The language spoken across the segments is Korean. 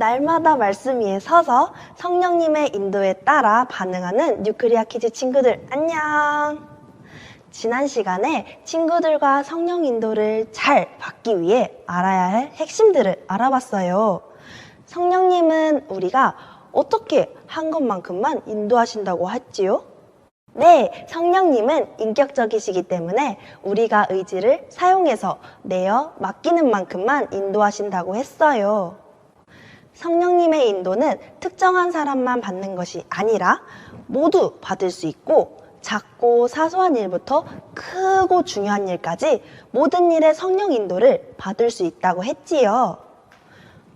날마다 말씀 위에 서서 성령님의 인도에 따라 반응하는 뉴크리아 키즈 친구들 안녕! 지난 시간에 친구들과 성령 인도를 잘 받기 위해 알아야 할 핵심들을 알아봤어요. 성령님은 우리가 어떻게 한 것만큼만 인도하신다고 했지요? 네, 성령님은 인격적이시기 때문에 우리가 의지를 사용해서 내어 맡기는 만큼만 인도하신다고 했어요. 성령님의 인도는 특정한 사람만 받는 것이 아니라 모두 받을 수 있고 작고 사소한 일부터 크고 중요한 일까지 모든 일에 성령 인도를 받을 수 있다고 했지요.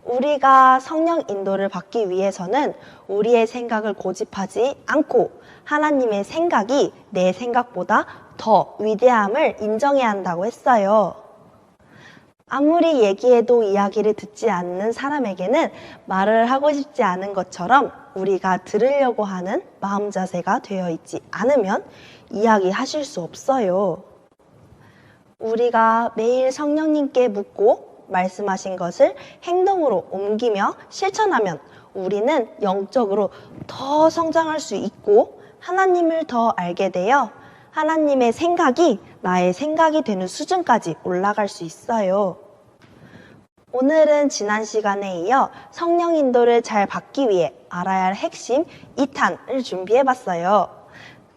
우리가 성령 인도를 받기 위해서는 우리의 생각을 고집하지 않고 하나님의 생각이 내 생각보다 더 위대함을 인정해야 한다고 했어요. 아무리 얘기해도 이야기를 듣지 않는 사람에게는 말을 하고 싶지 않은 것처럼 우리가 들으려고 하는 마음 자세가 되어 있지 않으면 이야기하실 수 없어요. 우리가 매일 성령님께 묻고 말씀하신 것을 행동으로 옮기며 실천하면 우리는 영적으로 더 성장할 수 있고 하나님을 더 알게 되어 하나님의 생각이 나의 생각이 되는 수준까지 올라갈 수 있어요. 오늘은 지난 시간에 이어 성령 인도를 잘 받기 위해 알아야 할 핵심 2탄을 준비해봤어요.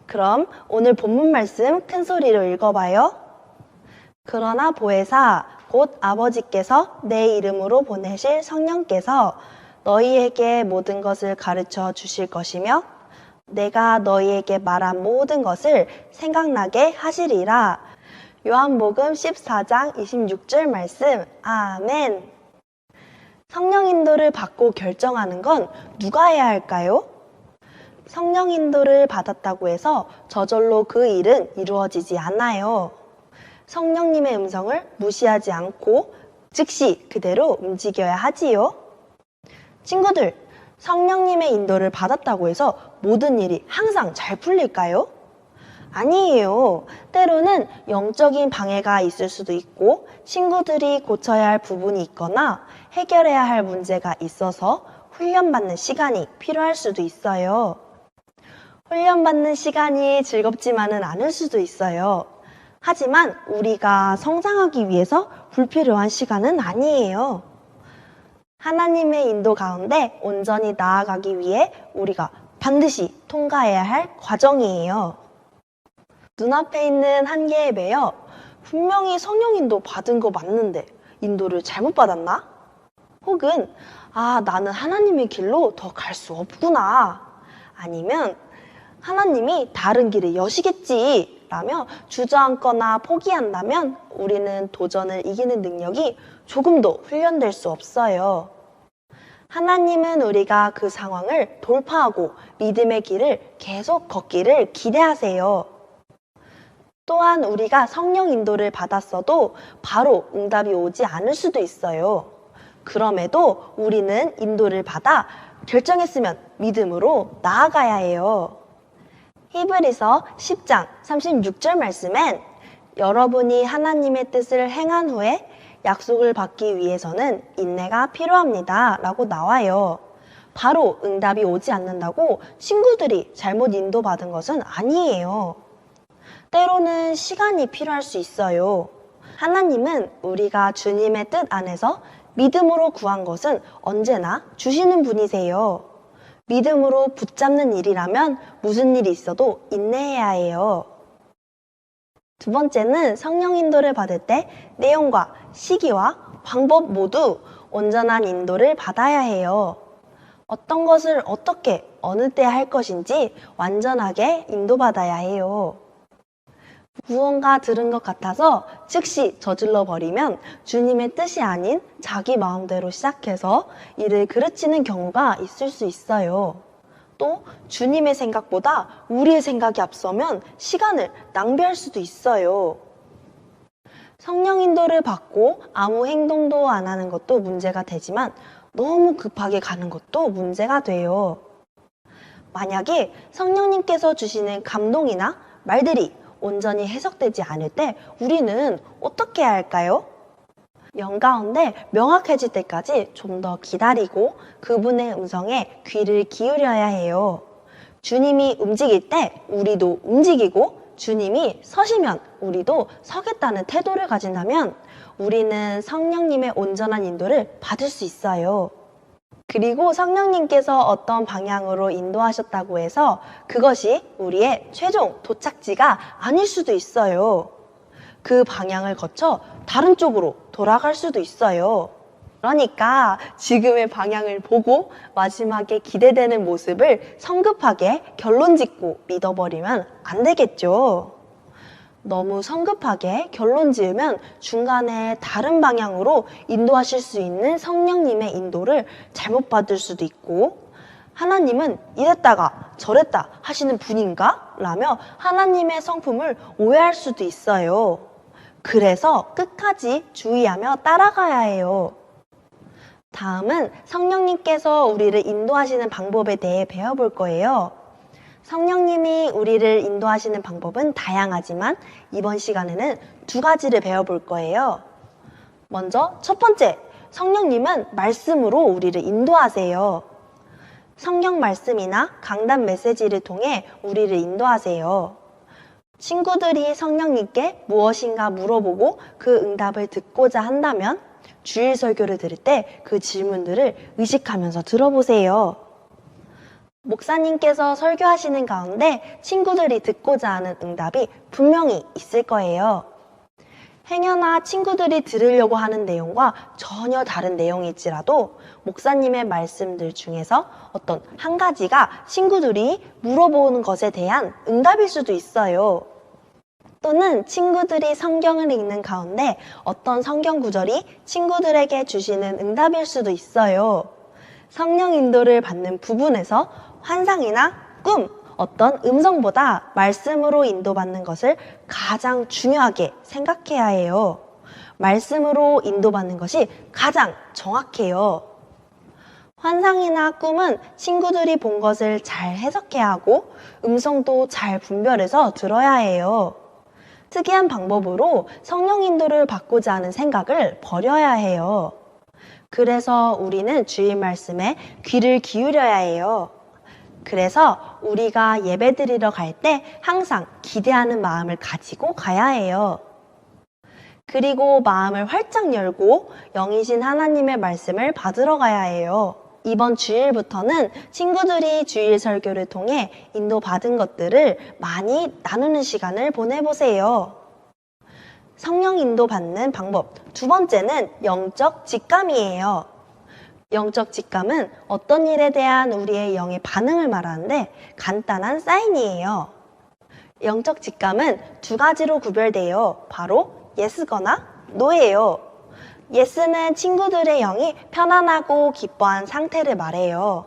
그럼 오늘 본문 말씀 큰 소리로 읽어봐요. 그러나 보혜사 곧 아버지께서 내 이름으로 보내실 성령께서 너희에게 모든 것을 가르쳐 주실 것이며 내가 너희에게 말한 모든 것을 생각나게 하시리라. 요한복음 14장 26절 말씀. 아멘. 성령 인도를 받고 결정하는 건 누가 해야 할까요? 성령 인도를 받았다고 해서 저절로 그 일은 이루어지지 않아요. 성령님의 음성을 무시하지 않고 즉시 그대로 움직여야 하지요. 친구들, 성령님의 인도를 받았다고 해서 모든 일이 항상 잘 풀릴까요? 아니에요. 때로는 영적인 방해가 있을 수도 있고 친구들이 고쳐야 할 부분이 있거나 해결해야 할 문제가 있어서 훈련받는 시간이 필요할 수도 있어요. 훈련받는 시간이 즐겁지만은 않을 수도 있어요. 하지만 우리가 성장하기 위해서 불필요한 시간은 아니에요. 하나님의 인도 가운데 온전히 나아가기 위해 우리가 반드시 통과해야 할 과정이에요. 눈앞에 있는 한계에 매여 분명히 성령 인도 받은 거 맞는데 인도를 잘못 받았나? 혹은 나는 하나님의 길로 더 갈 수 없구나. 아니면 하나님이 다른 길을 여시겠지 라며 주저앉거나 포기한다면 우리는 도전을 이기는 능력이 조금도 훈련될 수 없어요. 하나님은 우리가 그 상황을 돌파하고 믿음의 길을 계속 걷기를 기대하세요. 또한 우리가 성령 인도를 받았어도 바로 응답이 오지 않을 수도 있어요. 그럼에도 우리는 인도를 받아 결정했으면 믿음으로 나아가야 해요. 히브리서 10장 36절 말씀엔 여러분이 하나님의 뜻을 행한 후에 약속을 받기 위해서는 인내가 필요합니다 라고 나와요. 바로 응답이 오지 않는다고 친구들이 잘못 인도받은 것은 아니에요. 때로는 시간이 필요할 수 있어요. 하나님은 우리가 주님의 뜻 안에서 믿음으로 구한 것은 언제나 주시는 분이세요. 믿음으로 붙잡는 일이라면 무슨 일이 있어도 인내해야 해요. 두 번째는 성령 인도를 받을 때 내용과 시기와 방법 모두 온전한 인도를 받아야 해요. 어떤 것을 어떻게 어느 때 할 것인지 완전하게 인도받아야 해요. 무언가 들은 것 같아서 즉시 저질러 버리면 주님의 뜻이 아닌 자기 마음대로 시작해서 일을 그르치는 경우가 있을 수 있어요. 또 주님의 생각보다 우리의 생각이 앞서면 시간을 낭비할 수도 있어요. 성령 인도를 받고 아무 행동도 안 하는 것도 문제가 되지만 너무 급하게 가는 것도 문제가 돼요. 만약에 성령님께서 주시는 감동이나 말들이 온전히 해석되지 않을 때 우리는 어떻게 해야 할까요? 영 가운데 명확해질 때까지 좀 더 기다리고 그분의 음성에 귀를 기울여야 해요. 주님이 움직일 때 우리도 움직이고 주님이 서시면 우리도 서겠다는 태도를 가진다면 우리는 성령님의 온전한 인도를 받을 수 있어요. 그리고 성령님께서 어떤 방향으로 인도하셨다고 해서 그것이 우리의 최종 도착지가 아닐 수도 있어요. 그 방향을 거쳐 다른 쪽으로 돌아갈 수도 있어요. 그러니까 지금의 방향을 보고 마지막에 기대되는 모습을 성급하게 결론 짓고 믿어버리면 안 되겠죠. 너무 성급하게 결론 지으면 중간에 다른 방향으로 인도하실 수 있는 성령님의 인도를 잘못 받을 수도 있고 하나님은 이랬다가 저랬다 하시는 분인가? 라며 하나님의 성품을 오해할 수도 있어요. 그래서 끝까지 주의하며 따라가야 해요. 다음은 성령님께서 우리를 인도하시는 방법에 대해 배워볼 거예요. 성령님이 우리를 인도하시는 방법은 다양하지만 이번 시간에는 두 가지를 배워볼 거예요. 먼저 첫 번째, 성령님은 말씀으로 우리를 인도하세요. 성경 말씀이나 강단 메시지를 통해 우리를 인도하세요. 친구들이 성령님께 무엇인가 물어보고 그 응답을 듣고자 한다면 주일 설교를 들을 때 그 질문들을 의식하면서 들어보세요. 목사님께서 설교하시는 가운데 친구들이 듣고자 하는 응답이 분명히 있을 거예요. 행여나 친구들이 들으려고 하는 내용과 전혀 다른 내용일지라도 목사님의 말씀들 중에서 어떤 한 가지가 친구들이 물어보는 것에 대한 응답일 수도 있어요. 또는 친구들이 성경을 읽는 가운데 어떤 성경 구절이 친구들에게 주시는 응답일 수도 있어요. 성령 인도를 받는 부분에서 환상이나 꿈, 어떤 음성보다 말씀으로 인도받는 것을 가장 중요하게 생각해야 해요. 말씀으로 인도받는 것이 가장 정확해요. 환상이나 꿈은 친구들이 본 것을 잘 해석해야 하고 음성도 잘 분별해서 들어야 해요. 특이한 방법으로 성령 인도를 받고자 하는 생각을 버려야 해요. 그래서 우리는 주일 말씀에 귀를 기울여야 해요. 그래서 우리가 예배 드리러 갈 때 항상 기대하는 마음을 가지고 가야 해요. 그리고 마음을 활짝 열고 영이신 하나님의 말씀을 받으러 가야 해요. 이번 주일부터는 친구들이 주일 설교를 통해 인도받은 것들을 많이 나누는 시간을 보내보세요. 성령 인도받는 방법 두 번째는 영적 직감이에요. 영적 직감은 어떤 일에 대한 우리의 영의 반응을 말하는데 간단한 사인이에요. 영적 직감은 두 가지로 구별돼요. 바로 예스거나 노예요. 예스는 친구들의 영이 편안하고 기뻐한 상태를 말해요.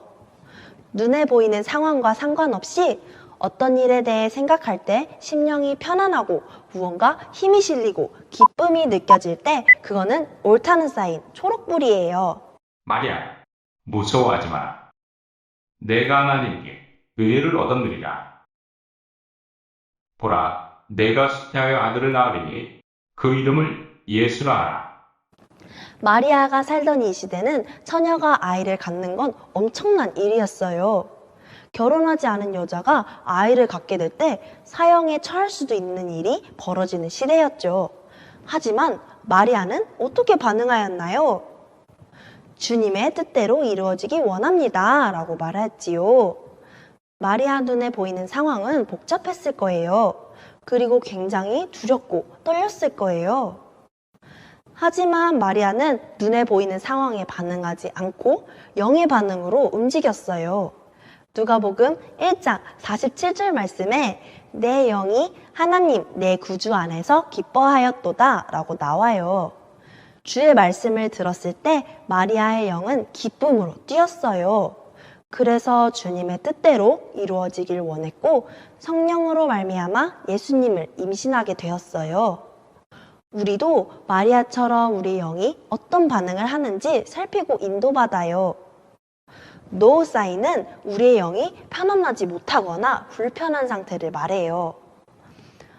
눈에 보이는 상황과 상관없이 어떤 일에 대해 생각할 때 심령이 편안하고 무언가 힘이 실리고 기쁨이 느껴질 때 그거는 옳다는 사인, 초록불이에요. 마리아, 무서워하지 마라. 내가 하나님께 의를 얻었느니라. 보라, 내가 수태하여 아들을 낳으리니 그 이름을 예수라 하라. 마리아가 살던 이 시대는 처녀가 아이를 갖는 건 엄청난 일이었어요. 결혼하지 않은 여자가 아이를 갖게 될 때 사형에 처할 수도 있는 일이 벌어지는 시대였죠. 하지만 마리아는 어떻게 반응하였나요? 주님의 뜻대로 이루어지기 원합니다. 라고 말했지요. 마리아 눈에 보이는 상황은 복잡했을 거예요. 그리고 굉장히 두렵고 떨렸을 거예요. 하지만 마리아는 눈에 보이는 상황에 반응하지 않고 영의 반응으로 움직였어요. 누가복음 1장 47절 말씀에 내 영이 하나님 내 구주 안에서 기뻐하였도다 라고 나와요. 주의 말씀을 들었을 때 마리아의 영은 기쁨으로 뛰었어요. 그래서 주님의 뜻대로 이루어지길 원했고 성령으로 말미암아 예수님을 임신하게 되었어요. 우리도 마리아처럼 우리 영이 어떤 반응을 하는지 살피고 인도받아요. 노 사인은 우리의 영이 편안하지 못하거나 불편한 상태를 말해요.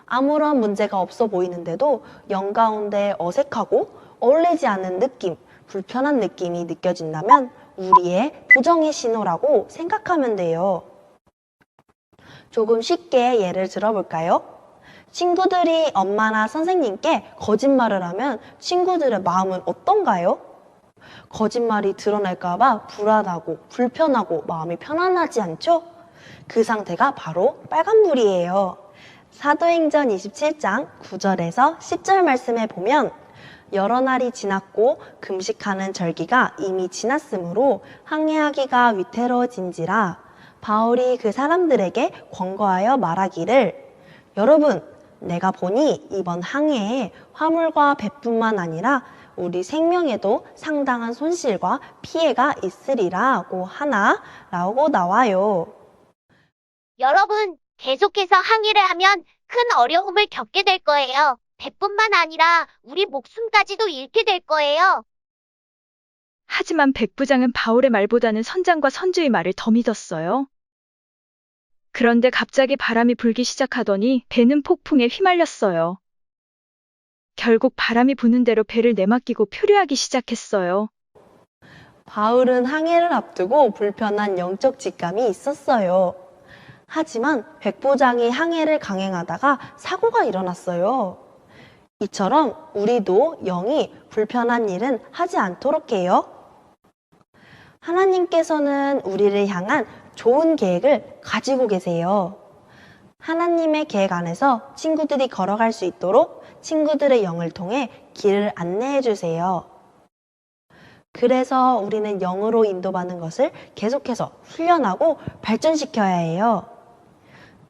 아무런 문제가 없어 보이는데도 영 가운데 어색하고 어울리지 않는 느낌, 불편한 느낌이 느껴진다면 우리의 부정의 신호라고 생각하면 돼요. 조금 쉽게 예를 들어볼까요? 친구들이 엄마나 선생님께 거짓말을 하면 친구들의 마음은 어떤가요? 거짓말이 드러날까봐 불안하고 불편하고 마음이 편안하지 않죠? 그 상태가 바로 빨간불이에요. 사도행전 27장 9절에서 10절 말씀에 보면 여러 날이 지났고 금식하는 절기가 이미 지났으므로 항해하기가 위태로워진지라 바울이 그 사람들에게 권고하여 말하기를 여러분 내가 보니 이번 항해에 화물과 배뿐만 아니라 우리 생명에도 상당한 손실과 피해가 있으리라고 하나라고 나와요. 여러분, 계속해서 항해를 하면 큰 어려움을 겪게 될 거예요. 배뿐만 아니라 우리 목숨까지도 잃게 될 거예요. 하지만 백부장은 바울의 말보다는 선장과 선주의 말을 더 믿었어요. 그런데 갑자기 바람이 불기 시작하더니 배는 폭풍에 휘말렸어요. 결국 바람이 부는 대로 배를 내맡기고 표류하기 시작했어요. 바울은 항해를 앞두고 불편한 영적 직감이 있었어요. 하지만 백부장이 항해를 강행하다가 사고가 일어났어요. 이처럼 우리도 영이 불편한 일은 하지 않도록 해요. 하나님께서는 우리를 향한 좋은 계획을 가지고 계세요. 하나님의 계획 안에서 친구들이 걸어갈 수 있도록 친구들의 영을 통해 길을 안내해 주세요. 그래서 우리는 영으로 인도받는 것을 계속해서 훈련하고 발전시켜야 해요.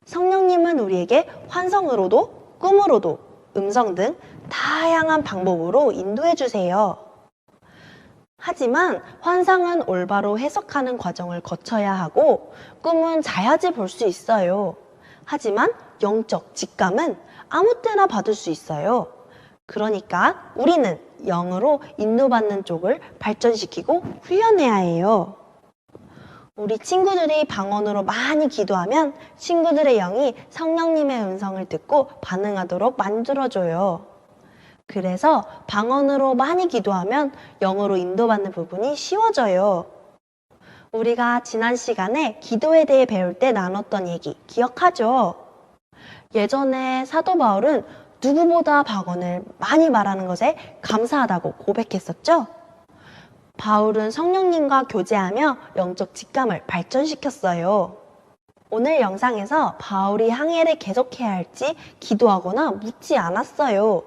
성령님은 우리에게 환성으로도 꿈으로도 음성 등 다양한 방법으로 인도해 주세요. 하지만 환상은 올바로 해석하는 과정을 거쳐야 하고 꿈은 자야지 볼 수 있어요. 하지만 영적 직감은 아무 때나 받을 수 있어요. 그러니까 우리는 영으로 인도받는 쪽을 발전시키고 훈련해야 해요. 우리 친구들이 방언으로 많이 기도하면 친구들의 영이 성령님의 음성을 듣고 반응하도록 만들어줘요. 그래서 방언으로 많이 기도하면 영으로 인도받는 부분이 쉬워져요. 우리가 지난 시간에 기도에 대해 배울 때 나눴던 얘기 기억하죠? 예전에 사도 바울은 누구보다 방언을 많이 말하는 것에 감사하다고 고백했었죠? 바울은 성령님과 교제하며 영적 직감을 발전시켰어요. 오늘 영상에서 바울이 항해를 계속해야 할지 기도하거나 묻지 않았어요.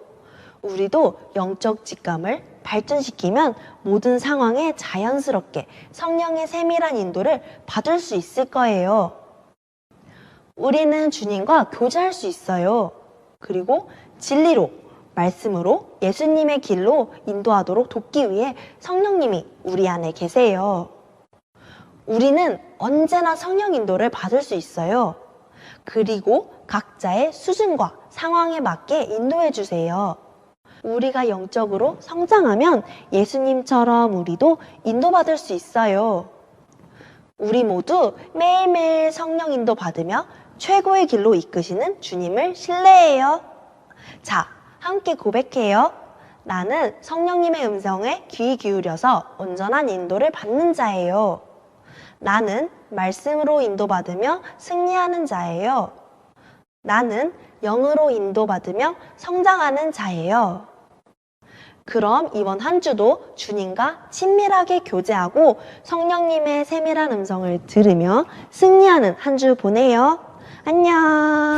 우리도 영적 직감을 발전시키면 모든 상황에 자연스럽게 성령의 세밀한 인도를 받을 수 있을 거예요. 우리는 주님과 교제할 수 있어요. 그리고 진리로, 말씀으로 예수님의 길로 인도하도록 돕기 위해 성령님이 우리 안에 계세요. 우리는 언제나 성령 인도를 받을 수 있어요. 그리고 각자의 수준과 상황에 맞게 인도해 주세요. 우리가 영적으로 성장하면 예수님처럼 우리도 인도받을 수 있어요. 우리 모두 매일매일 성령 인도 받으며 최고의 길로 이끄시는 주님을 신뢰해요. 자, 함께 고백해요. 나는 성령님의 음성에 귀 기울여서 온전한 인도를 받는 자예요. 나는 말씀으로 인도받으며 승리하는 자예요. 나는 영으로 인도받으며 성장하는 자예요. 그럼 이번 한 주도 주님과 친밀하게 교제하고 성령님의 세밀한 음성을 들으며 승리하는 한 주 보내요. 안녕.